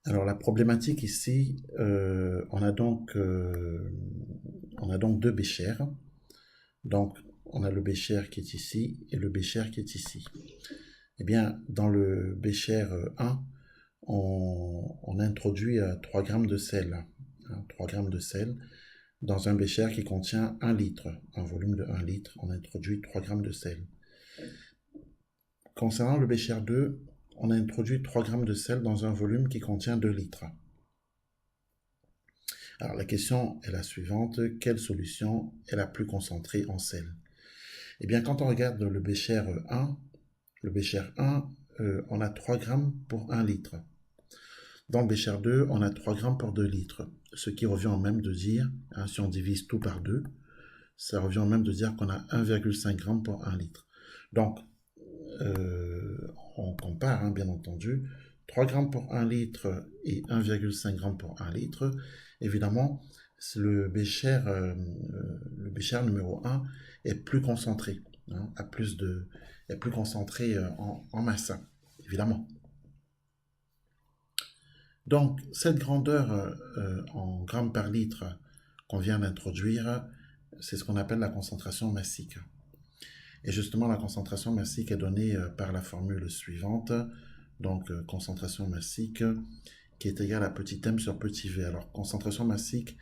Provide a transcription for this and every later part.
Alors la problématique ici, on a donc deux béchers. Donc on a le bécher qui est ici et le bécher qui est ici. Eh bien, dans le bécher 1, on introduit 3 grammes de sel. 3 grammes de sel dans un bécher qui contient 1 litre. Un volume de 1 litre, on introduit 3 grammes de sel. Concernant le bécher 2, on a introduit 3 grammes de sel dans un volume qui contient 2 litres. Alors la question est la suivante, quelle solution est la plus concentrée en sel? Eh bien quand on regarde le bécher 1, on a 3 grammes pour 1 litre. Dans le bécher 2, on a 3 grammes pour 2 litres, ce qui revient au même de dire, si on divise tout par 2, ça revient au même de dire qu'on a 1,5 g pour 1 litre. Donc, on compare, bien entendu, 3 grammes pour 1 litre et 1,5 g pour 1 litre. Évidemment, le bécher numéro 1 est plus concentré, est plus concentré en masse, évidemment. Donc, cette grandeur en grammes par litre qu'on vient d'introduire, c'est ce qu'on appelle la concentration massique. Et justement, la concentration massique est donnée par la formule suivante. Donc, concentration massique qui est égale à petit m sur petit v. Alors, concentration massique,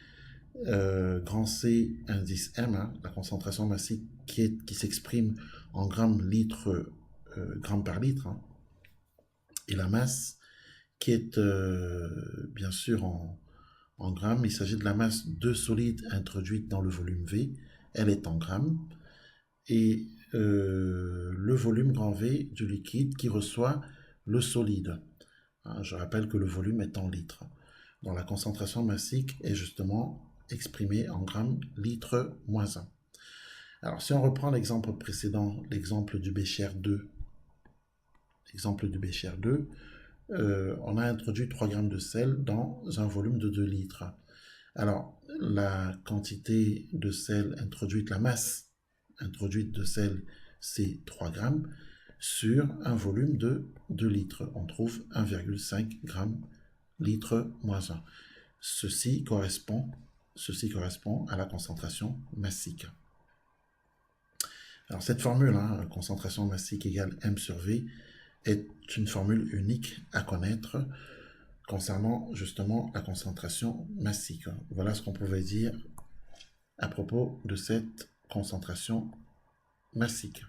grand C, indice M, la concentration massique qui s'exprime en grammes litres, grammes par litre, et la masse qui est bien sûr en grammes. Il s'agit de la masse de solide introduite dans le volume V. Elle est en grammes. Et le volume grand V du liquide qui reçoit le solide. Je rappelle que le volume est en litres. Donc la concentration massique est justement exprimée en grammes litres moins 1. Alors si on reprend l'exemple précédent, l'exemple du bécher 2, on a introduit 3 grammes de sel dans un volume de 2 litres. Alors, la quantité de sel introduite, la masse introduite de sel, c'est 3 grammes sur un volume de 2 litres. On trouve 1,5 g litre moins 1. Ceci correspond à la concentration massique. Alors, cette formule, concentration massique égale M sur V, est une formule unique à connaître concernant justement la concentration massique. Voilà ce qu'on pouvait dire à propos de cette concentration massique.